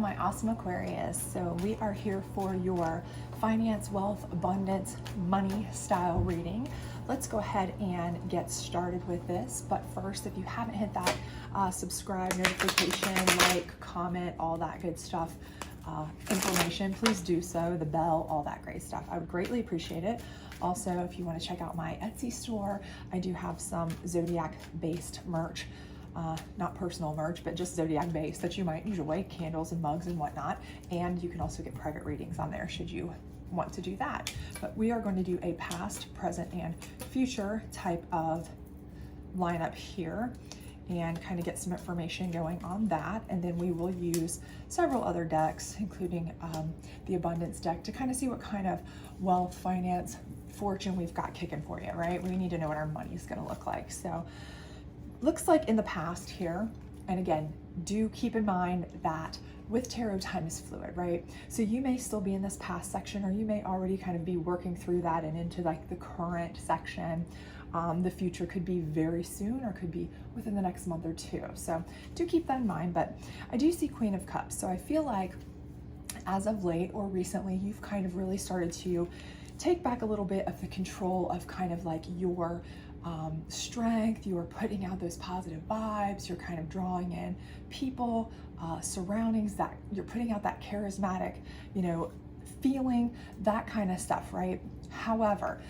my awesome Aquarius. So we are here for your finance, wealth, abundance, money style reading. Let's go ahead and get started with this. But first, if you haven't hit that subscribe, notification, like, comment, all that good stuff, information, please do so. The bell, all that great stuff. I would greatly appreciate it. Also, if you want to check out my Etsy store, I do have some Zodiac based merch. Not personal merch, but just Zodiac based that you might enjoy, candles and mugs and whatnot. And you can also get private readings on there should you want to do that. But we are going to do a past, present, and future type of lineup here and kind of get some information going on that. And then we will use several other decks, including the abundance deck, to kind of see what kind of wealth, finance, fortune we've got kicking for you, right? We need to know what our money's going to look like. So looks like in the past here, and again, do keep in mind that with tarot, time is fluid, right? So you may still be in this past section, or you may already kind of be working through that and into like the current section. The future could be very soon, or could be within the next month or two. So do keep that in mind. But I do see Queen of Cups. So I feel like as of late or recently, you've kind of really started to take back a little bit of the control of kind of like your strength. You are putting out those positive vibes. You're kind of drawing in people, surroundings, that you're putting out that charismatic, feeling, that kind of stuff, right? However,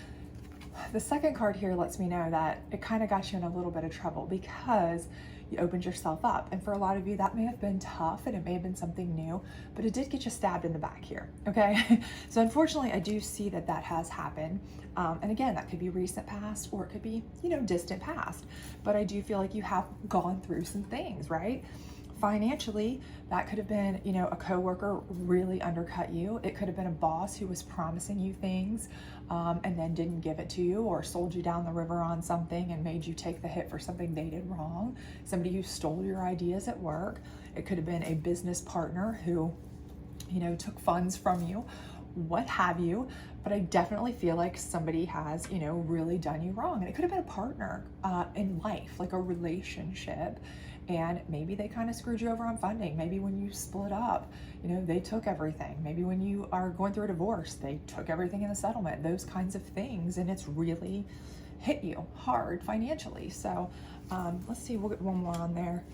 the second card here lets me know that it kind of got you in a little bit of trouble because you opened yourself up. And for a lot of you, that may have been tough and it may have been something new, but it did get you stabbed in the back here, okay? So unfortunately, I do see that that has happened. And again, that could be recent past, or it could be, distant past. But I do feel like you have gone through some things, right? Financially, that could have been, a coworker really undercut you. It could have been a boss who was promising you things and then didn't give it to you, or sold you down the river on something and made you take the hit for something they did wrong. Somebody who stole your ideas at work. It could have been a business partner who, took funds from you, what have you. But I definitely feel like somebody has, really done you wrong. And it could have been a partner in life, like a relationship. And maybe they kind of screwed you over on funding. Maybe when you split up, they took everything. Maybe when you are going through a divorce, they took everything in the settlement, those kinds of things. And it's really hit you hard financially. So let's see, we'll get one more on there,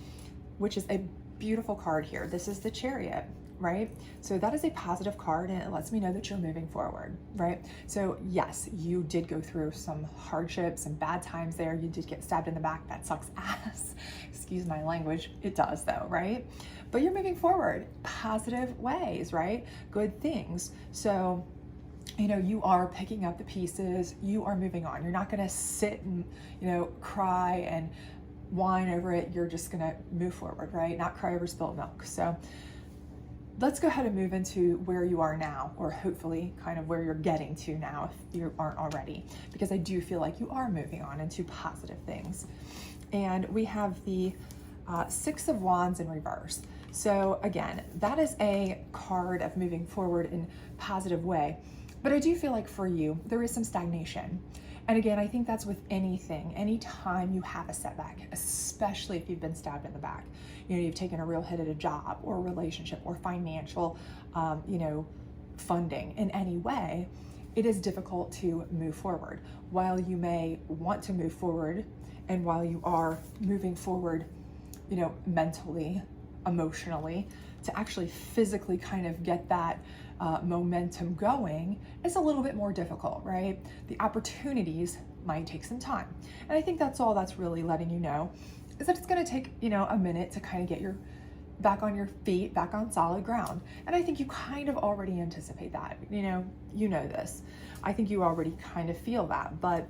which is a beautiful card here. This is the Chariot, right? So that is a positive card, and it lets me know that you're moving forward, right? So yes, you did go through some hardships and bad times there. You did get stabbed in the back. That sucks ass. Excuse my language. It does though, right? But you're moving forward, positive ways, right? Good things. So, you are picking up the pieces. You are moving on. You're not going to sit and, cry and whine over it. You're just going to move forward, right? Not cry over spilled milk. So let's go ahead and move into where you are now, or hopefully kind of where you're getting to now if you aren't already, because I do feel like you are moving on into positive things. And we have the Six of Wands in reverse. So again, that is a card of moving forward in a positive way. But I do feel like for you, there is some stagnation. And again, I think that's with anything, anytime you have a setback, especially if you've been stabbed in the back, you've taken a real hit at a job or a relationship or financial, funding in any way, it is difficult to move forward. While you may want to move forward, and while you are moving forward, mentally, emotionally, to actually physically kind of get that momentum going, is a little bit more difficult, right? The opportunities might take some time. And I think that's all that's really letting you know, is that it's going to take, a minute to kind of get your back on your feet, back on solid ground. And I think you kind of already anticipate that, you know this. I think you already kind of feel that, but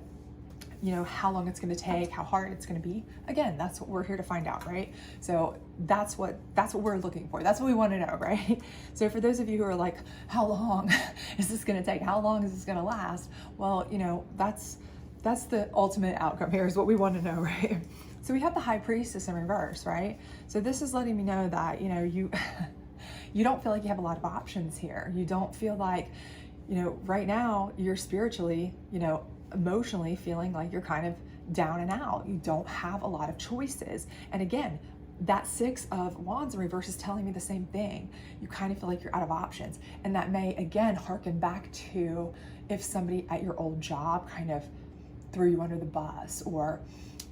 how long it's going to take, how hard it's going to be. Again, that's what we're here to find out, right? So that's what we're looking for. That's what we want to know, right? So for those of you who are like, how long is this going to take? How long is this going to last? Well, that's the ultimate outcome here, is what we want to know, right? So we have the High Priestess in reverse, right? So this is letting me know that, you don't feel like you have a lot of options here. You don't feel like, right now you're spiritually, emotionally feeling like you're kind of down and out. You don't have a lot of choices. And again, that Six of Wands in reverse is telling me the same thing. You kind of feel like you're out of options. And that may, again, harken back to if somebody at your old job kind of threw you under the bus, or,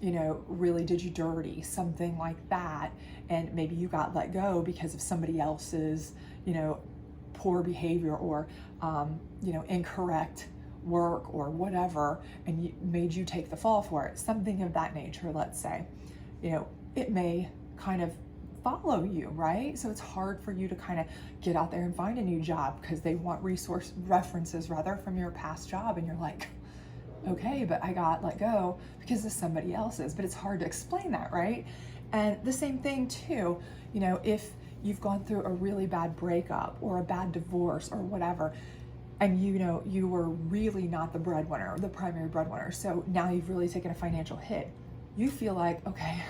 you know, really did you dirty, something like that. And maybe you got let go because of somebody else's, you know, poor behavior, or, you know, incorrect work or whatever, and made you take the fall for it. Something of that nature, let's say. You know, it may kind of follow you, right? So it's hard for you to kind of get out there and find a new job because they want references rather from your past job, and you're like, okay, but I got let go because of somebody else's. But it's hard to explain that, right? And the same thing too, you know, if you've gone through a really bad breakup or a bad divorce or whatever, and you know, you were really not the breadwinner or the primary breadwinner, so now you've really taken a financial hit. You feel like, okay,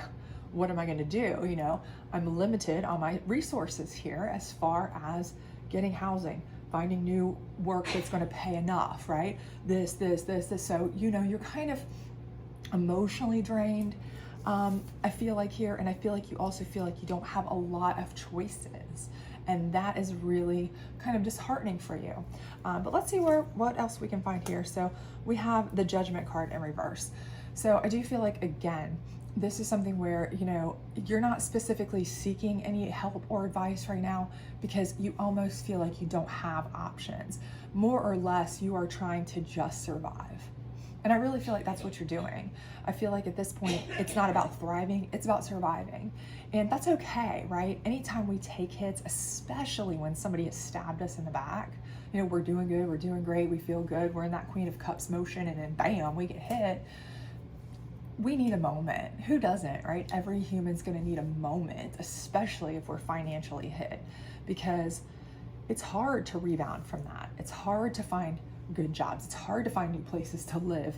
what am I going to do? You know, I'm limited on my resources here as far as getting housing, finding new work that's going to pay enough, right? This. So, you know, you're kind of emotionally drained. I feel like here, and I feel like you also feel like you don't have a lot of choices. And that is really kind of disheartening for you. But let's see what else we can find here. So we have the Judgment card in reverse. So I do feel like, again, this is something where, you know, you're not specifically seeking any help or advice right now because you almost feel like you don't have options. More or less, you are trying to just survive. And I really feel like that's what you're doing. I feel like at this point, it's not about thriving, it's about surviving. And that's okay, right? Anytime we take hits, especially when somebody has stabbed us in the back, you know, we're doing good, we're doing great, we feel good, we're in that Queen of Cups motion, and then bam, we get hit. We need a moment. Who doesn't, right? Every human's gonna need a moment, especially if we're financially hit, because it's hard to rebound from that. It's hard to find good jobs. It's hard to find new places to live,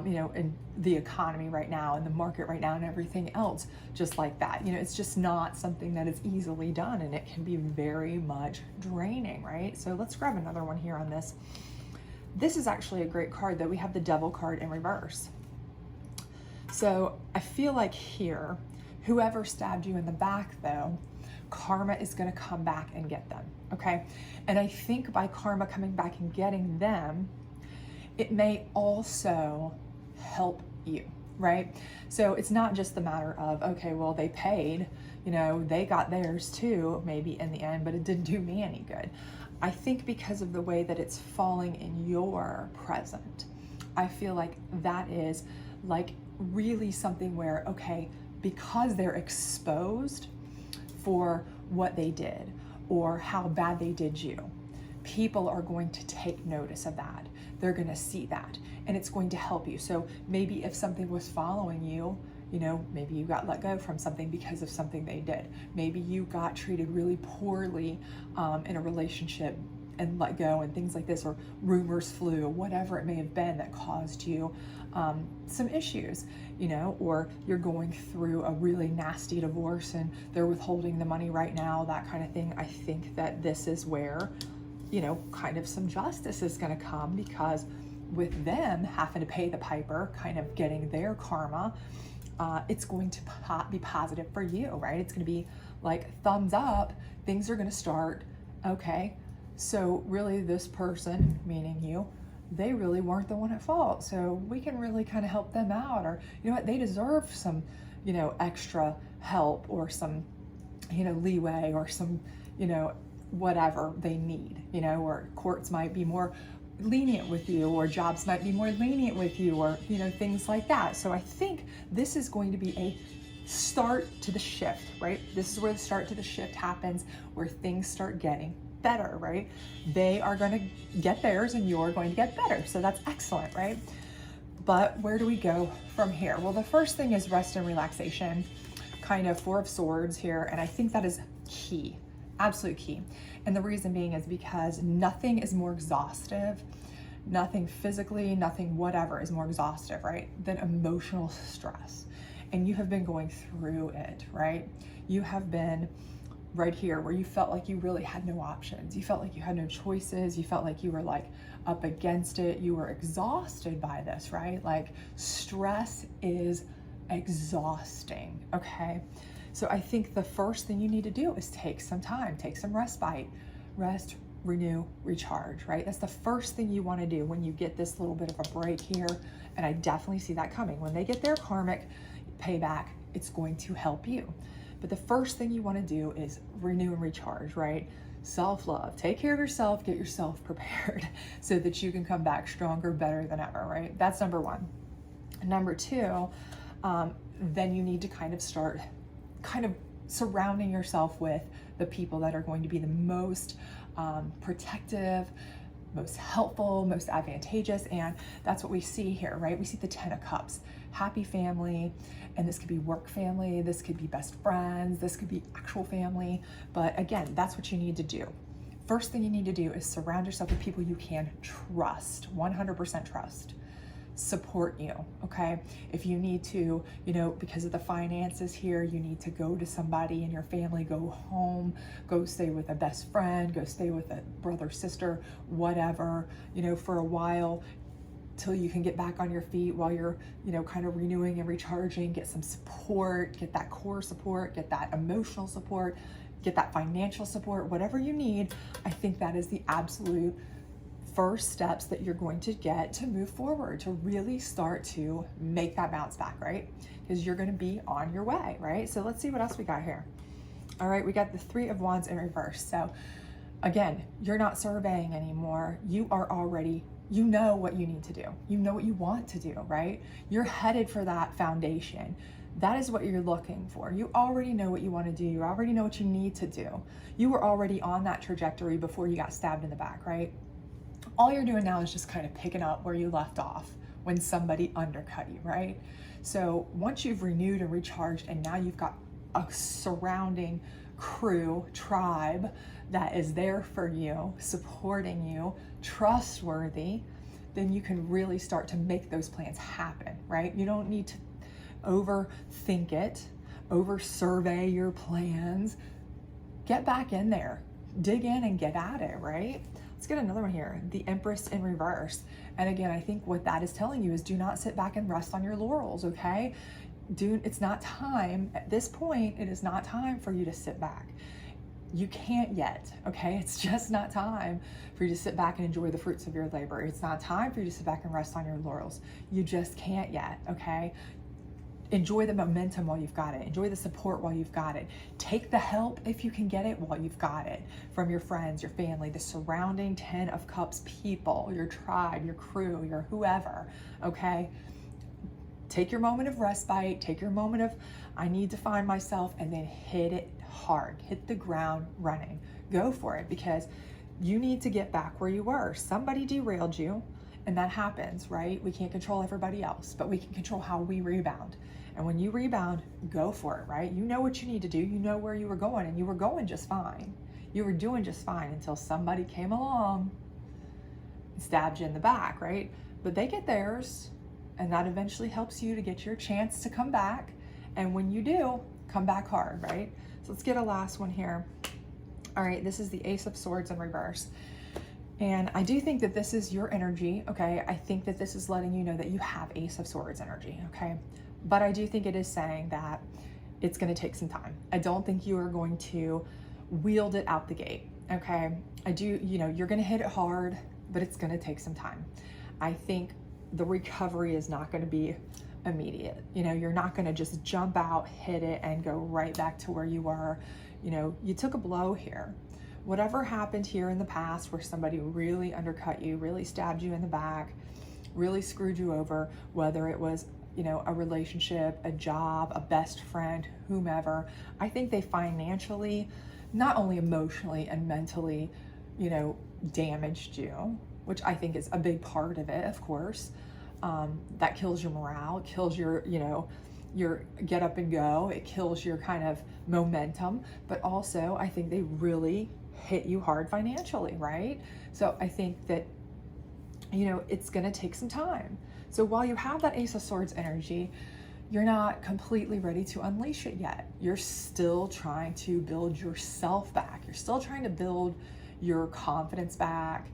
you know, in the economy right now, in the market right now, and everything else just like that. You know, it's just not something that is easily done, and it can be very much draining, right? So let's grab another one here on this. This is actually a great card, though. We have the Devil card in reverse. So I feel like here, whoever stabbed you in the back, though, karma is going to come back and get them, okay? And I think by karma coming back and getting them, it may also help you, right? So it's not just the matter of, okay, well, they paid, you know, they got theirs too, maybe in the end, but it didn't do me any good. I think because of the way that it's falling in your present, I feel like that is like really something where, okay, because they're exposed for what they did or how bad they did you, people are going to take notice of that. They're going to see that, and it's going to help you. So maybe if something was following you, you know, maybe you got let go from something because of something they did. Maybe you got treated really poorly in a relationship and let go and things like this, or rumors flew, whatever it may have been that caused you some issues, you know, or you're going through a really nasty divorce and they're withholding the money right now, that kind of thing. I think that this is where, you know, kind of some justice is going to come, because with them having to pay the piper, kind of getting their karma, it's going to be positive for you, right? It's going to be like thumbs up, things are going to start, okay, so really this person, meaning you, they really weren't the one at fault. So we can really kind of help them out, or, you know what, they deserve some, you know, extra help, or some, you know, leeway, or some, you know, whatever they need, you know, or courts might be more lenient with you, or jobs might be more lenient with you, or, you know, things like that. So I think this is going to be a start to the shift, right? This is where the start to the shift happens, where things start getting better, right? They are going to get theirs and you're going to get better. So that's excellent, right? But where do we go from here? Well, the first thing is rest and relaxation, kind of Four of Swords here. And I think that is key, absolute key. And the reason being is because nothing is more exhaustive, nothing physically, nothing whatever is more exhaustive, right, than emotional stress. And you have been going through it, right? You have been right here where you felt like you really had no options. You felt like you had no choices. You felt like you were like up against it. You were exhausted by this, right? Like stress is exhausting, okay? So I think the first thing you need to do is take some time, take some respite, rest, renew, recharge, right? That's the first thing you want to do when you get this little bit of a break here. And I definitely see that coming. When they get their karmic payback, it's going to help you. But the first thing you want to do is renew and recharge, right? Self-love, take care of yourself, get yourself prepared so that you can come back stronger, better than ever, right? That's number one. Number two, then you need to kind of start surrounding yourself with the people that are going to be the most protective, most helpful, most advantageous. And that's what we see here, right? We see the 10 of Cups, happy family, and this could be work family, this could be best friends, this could be actual family. But again, that's what you need to do. First thing you need to do is surround yourself with people you can trust, 100% trust. Support you, okay? If you need to, because of the finances here, you need to go to somebody in your family, go home, go stay with a best friend, go stay with a brother, sister, whatever, for a while till you can get back on your feet while you're, kind of renewing and recharging, get some support, get that core support, get that emotional support, get that financial support, whatever you need. I think that is the absolute first steps that you're going to get to move forward, to really start to make that bounce back, right? Because you're going to be on your way, right? So let's see what else we got here. All right, we got the 3 of Wands in reverse. So again, you're not surveying anymore. You are already, you know what you need to do. You know what you want to do, right? You're headed for that foundation. That is what you're looking for. You already know what you want to do. You already know what you need to do. You were already on that trajectory before you got stabbed in the back, right? All you're doing now is just kind of picking up where you left off when somebody undercut you, right? So once you've renewed and recharged, and now you've got a surrounding crew, tribe that is there for you, supporting you, trustworthy, then you can really start to make those plans happen, right? You don't need to overthink it, over survey your plans. Get back in there, dig in and get at it, right? Let's get another one here, the Empress in reverse. And again, I think what that is telling you is do not sit back and rest on your laurels, okay? It's not time, at this point, it is not time for you to sit back. You can't yet, okay? It's just not time for you to sit back and enjoy the fruits of your labor. It's not time for you to sit back and rest on your laurels. You just can't yet, okay? Enjoy the momentum while you've got it. Enjoy the support while you've got it. Take the help if you can get it while you've got it from your friends, your family, the surrounding 10 of Cups people, your tribe, your crew, your whoever, okay? Take your moment of respite, take your moment of, I need to find myself, and then hit it hard. Hit the ground running. Go for it, because you need to get back where you were. Somebody derailed you, and that happens, right? We can't control everybody else, but we can control how we rebound. And when you rebound, go for it, right? You know what you need to do. You know where you were going, and you were going just fine. You were doing just fine until somebody came along and stabbed you in the back, right? But they get theirs, and that eventually helps you to get your chance to come back. And when you do, come back hard, right? So let's get a last one here. All right, this is the Ace of Swords in reverse. And I do think that this is your energy, okay? I think that this is letting you know that you have Ace of Swords energy, okay? But I do think it is saying that it's gonna take some time. I don't think you are going to wield it out the gate, okay? You're gonna hit it hard, but it's gonna take some time. I think the recovery is not gonna be immediate. You're not gonna just jump out, hit it, and go right back to where you were. You took a blow here. Whatever happened here in the past where somebody really undercut you, really stabbed you in the back, really screwed you over, whether it was, a relationship, a job, a best friend, whomever, I think they financially, not only emotionally and mentally, damaged you, which I think is a big part of it, of course. That kills your morale, kills your get up and go, it kills your kind of momentum, but also I think they really hit you hard financially, right? So I think that, it's gonna take some time. So while you have that Ace of Swords energy, you're not completely ready to unleash it yet. You're still trying to build yourself back. You're still trying to build your confidence back,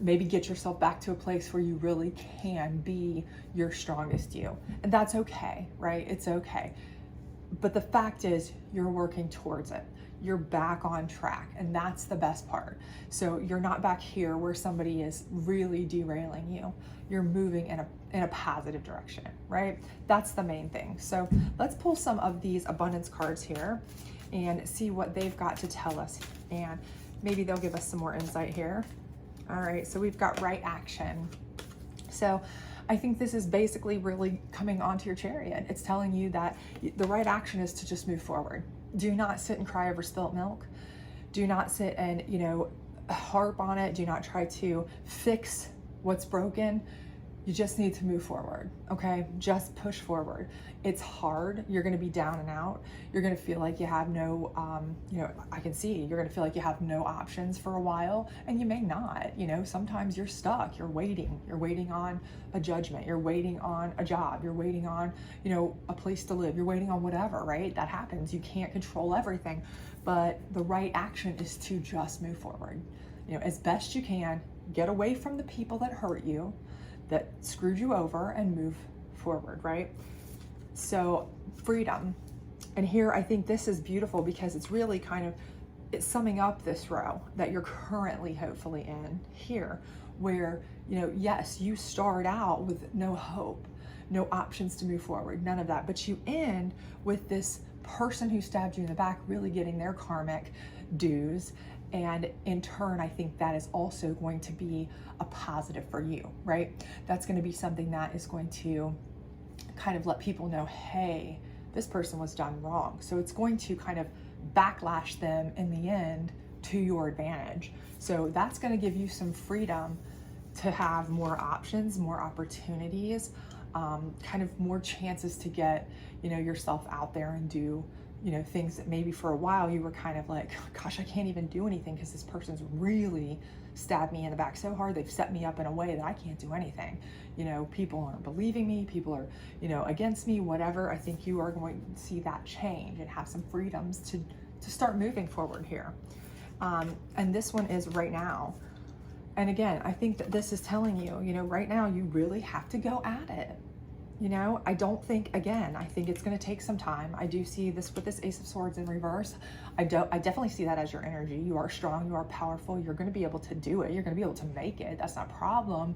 maybe get yourself back to a place where you really can be your strongest you. And that's okay, right? It's okay. But the fact is, you're working towards it. You're back on track, and that's the best part. So you're not back here where somebody is really derailing you. You're moving in a positive direction, right? That's the main thing. So let's pull some of these abundance cards here and see what they've got to tell us, and maybe they'll give us some more insight here. All right, so we've got right action. So I think this is basically really coming onto your chariot. It's telling you that the right action is to just move forward. Do not sit and cry over spilt milk. Do not sit and, harp on it. Do not try to fix what's broken. You just need to move forward, okay? Just push forward. It's hard. You're gonna be down and out. You're gonna feel like you have no, I can see, you're gonna feel like you have no options for a while, and you may not, sometimes you're stuck. You're waiting on a judgment. You're waiting on a job. You're waiting on, a place to live. You're waiting on whatever, right? That happens. You can't control everything, but the right action is to just move forward. As best you can, get away from the people that hurt you, that screwed you over, and move forward, right? So freedom. And here I think this is beautiful because it's really it's summing up this row that you're currently hopefully in here, where, yes, you start out with no hope, no options to move forward, none of that, but you end with this person who stabbed you in the back really getting their karmic dues. And in turn, I think that is also going to be a positive for you, right? That's going to be something that is going to kind of let people know, hey, this person was done wrong. So it's going to kind of backlash them in the end to your advantage. So that's going to give you some freedom to have more options, more opportunities, kind of more chances to get, yourself out there and do things that maybe for a while you were kind of like, gosh, I can't even do anything because this person's really stabbed me in the back so hard. They've set me up in a way that I can't do anything. People aren't believing me. People are, against me, whatever. I think you are going to see that change and have some freedoms to start moving forward here. And this one is right now. And again, I think that this is telling you, right now you really have to go at it. I don't think, again, I think it's going to take some time. I do see this with this Ace of Swords in reverse. I definitely see that as your energy. You are strong, you are powerful, you're going to be able to do it. You're going to be able to make it. That's not a problem,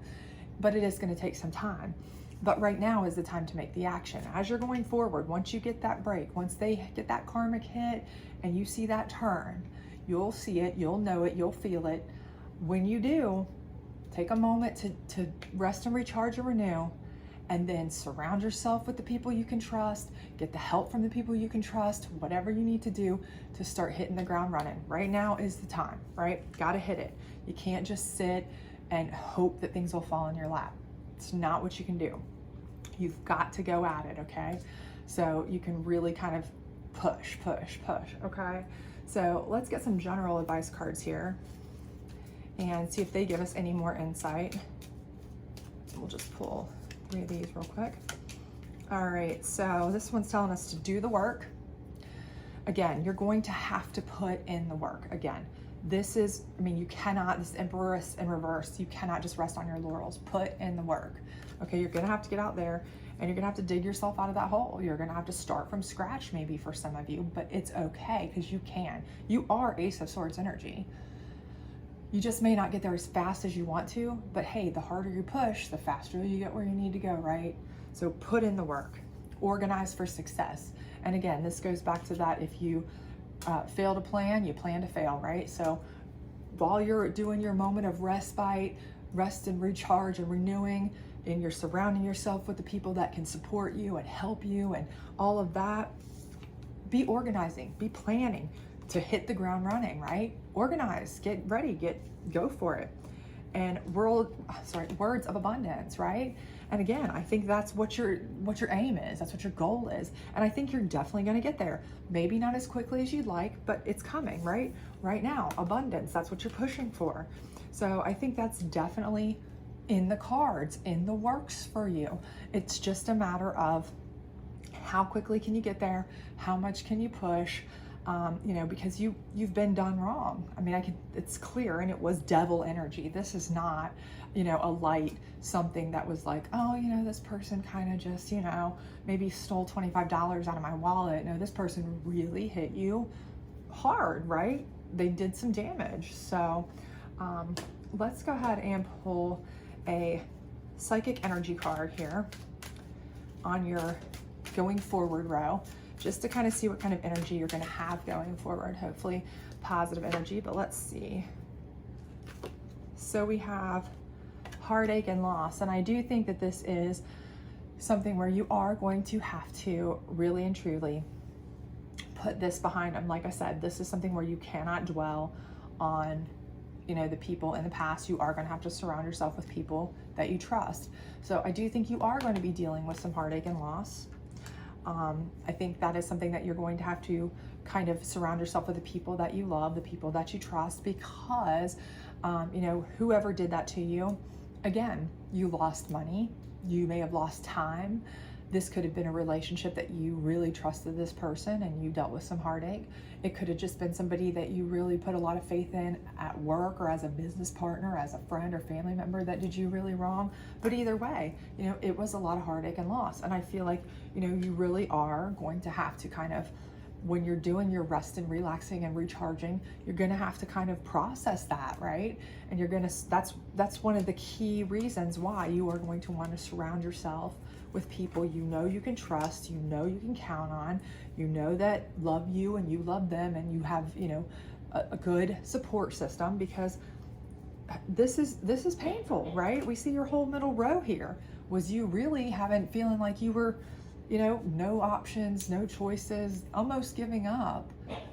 but it is going to take some time. But right now is the time to make the action. As you're going forward, once you get that break, once they get that karmic hit and you see that turn, you'll see it, you'll know it, you'll feel it. When you do, take a moment to rest and recharge and renew. And then surround yourself with the people you can trust, get the help from the people you can trust, whatever you need to do to start hitting the ground running. Right now is the time, right? Gotta hit it. You can't just sit and hope that things will fall in your lap. It's not what you can do. You've got to go at it, okay? So you can really kind of push, okay? So let's get some general advice cards here and see if they give us any more insight. We'll just pull 3 of these real quick. All right, so this one's telling us to do the work. Again, you're going to have to put in the work. Again, this is, you cannot, this Empress in reverse, you cannot just rest on your laurels. Put in the work. Okay, you're gonna have to get out there and you're gonna have to dig yourself out of that hole. You're gonna have to start from scratch maybe for some of you, but it's okay because you can. You are Ace of Swords energy. You just may not get there as fast as you want to, but hey, the harder you push, the faster you get where you need to go, right? So put in the work, organize for success. And again, this goes back to that, if you fail to plan, you plan to fail, right? So while you're doing your moment of respite, rest and recharge and renewing, and you're surrounding yourself with the people that can support you and help you and all of that, be organizing, be planning to hit the ground running, right? Organize, get ready, go for it. And words of abundance, right? And again, I think that's what your aim is. That's what your goal is. And I think you're definitely going to get there. Maybe not as quickly as you'd like, but it's coming, right? Right now, abundance, that's what you're pushing for. So I think that's definitely in the cards, in the works for you. It's just a matter of how quickly can you get there? How much can you push? you know, because you've been done wrong. I mean, it's clear, and it was devil energy. This is not, you know, a light something that was like, oh, you know, this person kind of just, you know, maybe stole $25 out of my wallet. No, this person really hit you hard, right? They did some damage. So let's go ahead and pull a psychic energy card here on your going forward row, just to kind of see what kind of energy you're going to have going forward. Hopefully positive energy, but let's see. So we have heartache and loss, and I do think that this is something where you are going to have to really and truly put this behind them. Like I said, this is something where you cannot dwell on, you know, the people in the past. You are going to have to surround yourself with people that you trust. So I do think you are going to be dealing with some heartache and loss. I think that is something that you're going to have to kind of surround yourself with the people that you love, the people that you trust, because, you know, whoever did that to you, again, you lost money, you may have lost time. This could have been a relationship that you really trusted this person and you dealt with some heartache. It could have just been somebody that you really put a lot of faith in at work, or as a business partner, as a friend or family member that did you really wrong. But either way, you know, it was a lot of heartache and loss. And I feel like, you know, you really are going to have to kind of, when you're doing your rest and relaxing and recharging, you're going to have to kind of process that, right? And you're going to, that's one of the key reasons why you are going to want to surround yourself with people you know you can trust, you know you can count on, you know that love you and you love them, and you have, you know, a good support system, because this is painful, right? We see your whole middle row here was you really feeling like you were, you know, no options, no choices, almost giving up.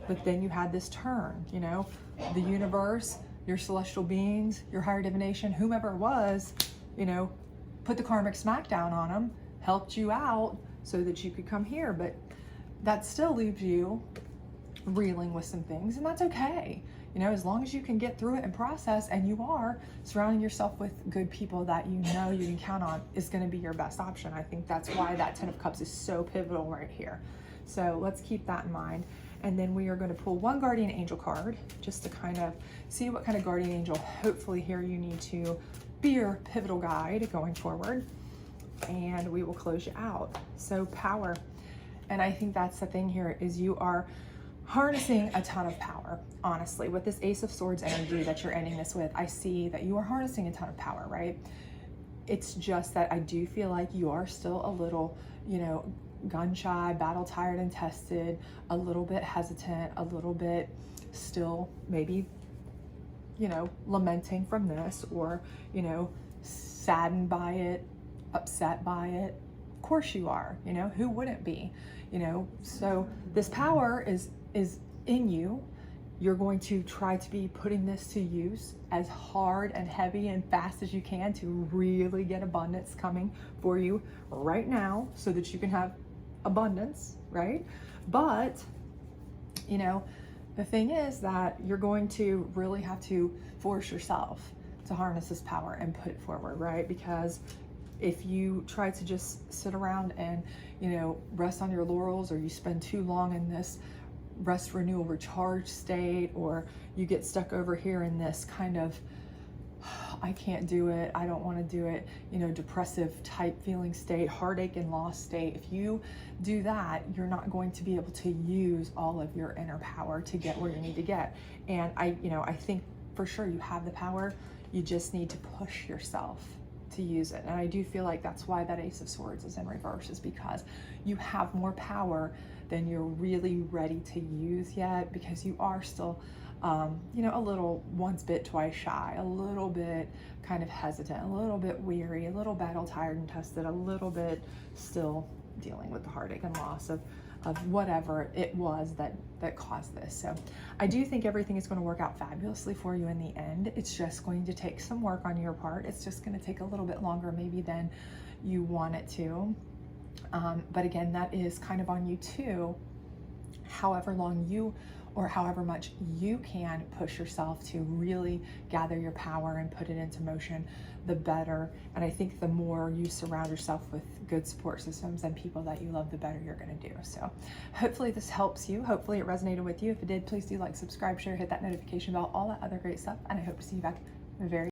But then you had this turn, you know, the universe, your celestial beings, your higher divination, whomever it was, you know, put the karmic smackdown on them, helped you out so that you could come here. But that still leaves you reeling with some things, and that's okay. You know, as long as you can get through it and process, and you are surrounding yourself with good people that you know you can count on, is going to be your best option. I think that's why that 10 of Cups is so pivotal right here. So let's keep that in mind. And then we are going to pull one guardian angel card just to kind of see what kind of guardian angel hopefully here you need to be your pivotal guide going forward. And we will close you out. So power. And I think that's the thing here, is you are harnessing a ton of power. Honestly, with this Ace of Swords energy that you're ending this with, I see that you are harnessing a ton of power, right? It's just that I do feel like you are still a little, you know, gun shy, battle tired and tested, a little bit hesitant, a little bit still maybe, you know, lamenting from this, or, you know, saddened by it, upset by it. Of course you are, you know, who wouldn't be, you know? So this power is in you. You're going to try to be putting this to use as hard and heavy and fast as you can to really get abundance coming for you right now, so that you can have abundance, right? But, you know, the thing is that you're going to really have to force yourself to harness this power and put it forward, right? Because if you try to just sit around and, you know, rest on your laurels, or you spend too long in this rest, renewal, recharge state, or you get stuck over here in this kind of, I can't do it, I don't want to do it, you know, depressive type feeling state, heartache and loss state. If you do that, you're not going to be able to use all of your inner power to get where you need to get. And I think for sure you have the power. You just need to push yourself to use it. And I do feel like that's why that Ace of Swords is in reverse, is because you have more power than you're really ready to use yet, because you are still, you know, a little once bit, twice shy, a little bit kind of hesitant, a little bit weary, a little battle tired and tested, a little bit still dealing with the heartache and loss of whatever it was that caused this. So I do think everything is going to work out fabulously for you in the end. It's just going to take some work on your part. It's just going to take a little bit longer maybe than you want it to. But again, that is kind of on you too. However long you or however much you can push yourself to really gather your power and put it into motion, the better. And I think the more you surround yourself with good support systems and people that you love, the better you're going to do. So hopefully this helps you. Hopefully it resonated with you. If it did, please do like, subscribe, share, hit that notification bell, all that other great stuff. And I hope to see you back very